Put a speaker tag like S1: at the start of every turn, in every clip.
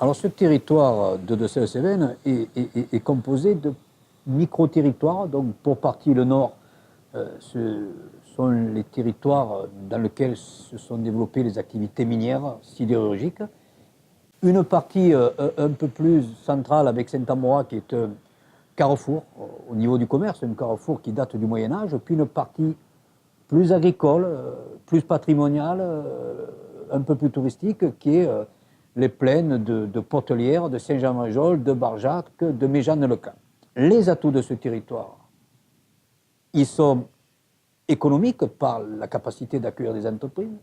S1: Alors ce territoire de Decelles-Cévennes est composé de micro-territoires. Donc pour partie le nord, ce sont les territoires dans lesquels se sont développées les activités minières, sidérurgiques. Une partie un peu plus centrale avec Saint-Ambrois qui est un carrefour au niveau du commerce, un carrefour qui date du Moyen-Âge, puis une partie plus agricole, plus patrimoniale, un peu plus touristique, qui est les plaines de Potelière, de Saint-Jean-Majol, de Barjac, de Méjeanne-le-Camp. Les atouts de ce territoire, ils sont économiques par la capacité d'accueillir des entreprises,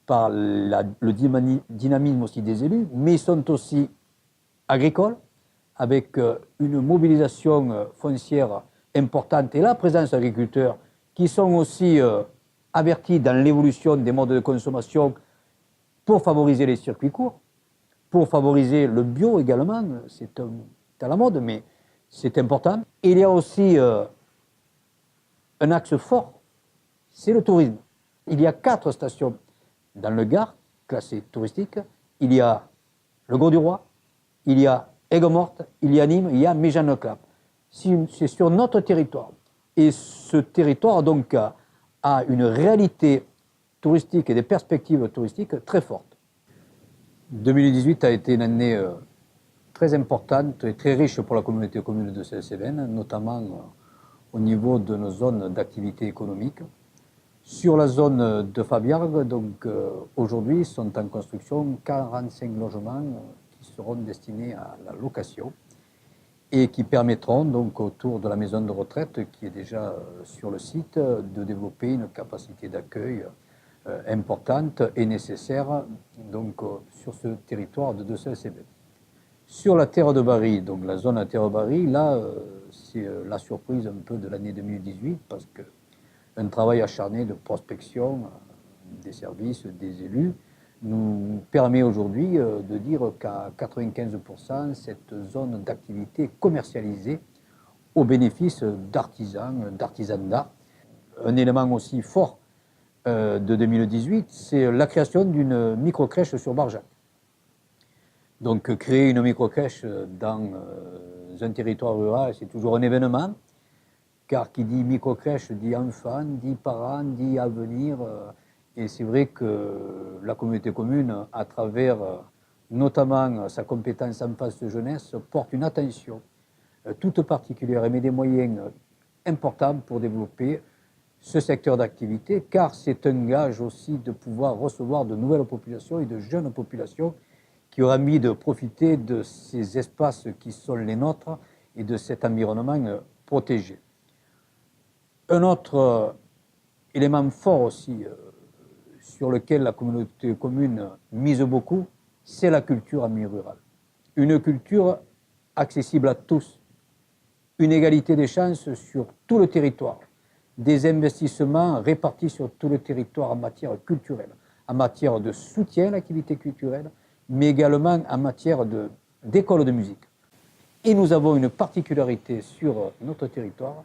S1: par le dynamisme aussi des élus, mais ils sont aussi agricoles, avec une mobilisation foncière importante et la présence d'agriculteurs qui sont aussi avertis dans l'évolution des modes de consommation pour favoriser les circuits courts, pour favoriser le bio également, c'est à la mode, mais c'est important. Il y a aussi un axe fort, c'est le tourisme. Il y a 4 stations dans le Gard, classées touristiques. Il y a le Grau-du-Roi, il y a Aigues-Mortes, il y a Nîmes, il y a Méjeanne-le-Camp. C'est sur notre territoire. Et ce territoire, donc, a une réalité touristique et des perspectives touristiques très fortes. 2018 a été une année très importante et très riche pour la communauté commune de Decelles-Cévennes, notamment au niveau de nos zones d'activité économique. Sur la zone de Fabiargues, donc aujourd'hui, sont en construction 45 logements qui seront destinés à la location et qui permettront donc autour de la maison de retraite qui est déjà sur le site de développer une capacité d'accueil importante et nécessaire donc sur ce territoire de Decelles-Cévennes. Sur la terre de Bary, donc la zone à terre de Bary, là c'est la surprise un peu de l'année 2018 parce que un travail acharné de prospection des services, des élus, nous permet aujourd'hui de dire qu'à 95%, cette zone d'activité est commercialisée au bénéfice d'artisans, d'artisanes d'art. Un élément aussi fort de 2018, c'est la création d'une microcrèche sur Barjac. Donc créer une microcrèche dans un territoire rural, c'est toujours un événement. Car qui dit microcrèche dit enfant, dit parents, dit avenir. Et c'est vrai que la communauté commune, à travers notamment sa compétence enfance jeunesse, porte une attention toute particulière et met des moyens importants pour développer ce secteur d'activité, car c'est un gage aussi de pouvoir recevoir de nouvelles populations et de jeunes populations qui auraient envie de profiter de ces espaces qui sont les nôtres et de cet environnement protégé. Un autre élément fort aussi sur lequel la communauté commune mise beaucoup, c'est la culture en milieu rural. Une culture accessible à tous, une égalité des chances sur tout le territoire, des investissements répartis sur tout le territoire en matière culturelle, en matière de soutien à l'activité culturelle, mais également en matière d'école de musique. Et nous avons une particularité sur notre territoire,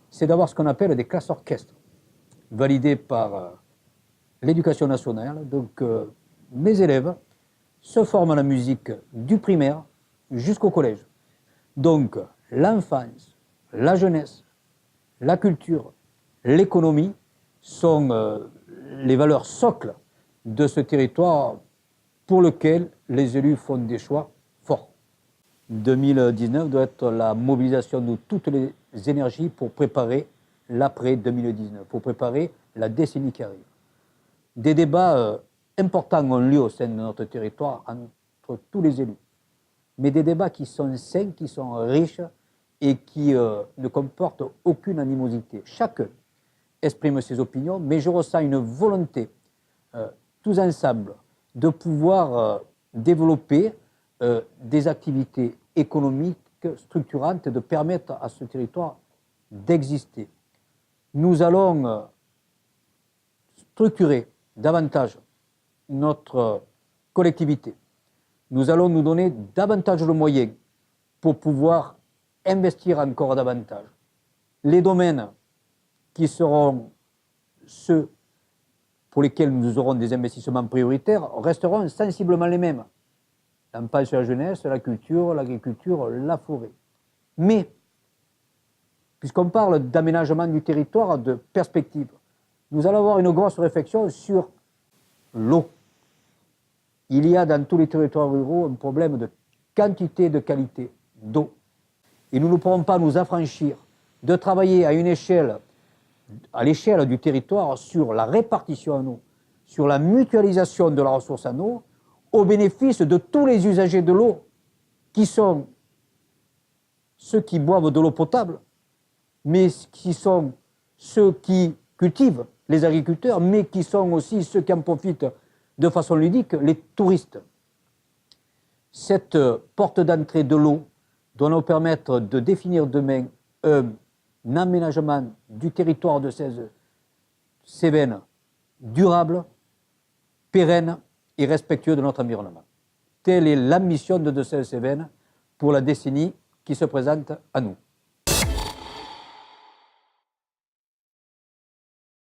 S1: c'est d'avoir ce qu'on appelle des classes orchestres, validées par l'éducation nationale. Donc mes élèves se forment à la musique du primaire jusqu'au collège. Donc l'enfance, la jeunesse, la culture, l'économie sont les valeurs socles de ce territoire pour lequel les élus font des choix forts. 2019 doit être la mobilisation de toutes les énergies pour préparer l'après 2019, pour préparer la décennie qui arrive. Des débats importants ont lieu au sein de notre territoire entre tous les élus, mais des débats qui sont sains, qui sont riches et qui ne comportent aucune animosité. Chacun exprime ses opinions, mais je ressens une volonté, tous ensemble, de pouvoir développer des activités économiques structurantes, de permettre à ce territoire d'exister. Nous allons structurer davantage notre collectivité. Nous allons nous donner davantage de moyens pour pouvoir investir encore davantage. Les domaines qui seront ceux pour lesquels nous aurons des investissements prioritaires resteront sensiblement les mêmes. l'enfance et la jeunesse, la culture, l'agriculture, la forêt. Mais, puisqu'on parle d'aménagement du territoire, de perspective, nous allons avoir une grosse réflexion sur l'eau. Il y a dans tous les territoires ruraux un problème de quantité et de qualité d'eau. Et nous ne pourrons pas nous affranchir de travailler à l'échelle du territoire sur la répartition en eau, sur la mutualisation de la ressource en eau, au bénéfice de tous les usagers de l'eau, qui sont ceux qui boivent de l'eau potable, mais qui sont ceux qui cultivent, les agriculteurs, mais qui sont aussi ceux qui en profitent de façon ludique, les touristes. Cette porte d'entrée de l'eau doit nous permettre de définir demain un aménagement du territoire de Cévennes durable, pérenne et respectueux de notre environnement. Telle est l'ambition de Decelles-Cévennes pour la décennie qui se présente à nous.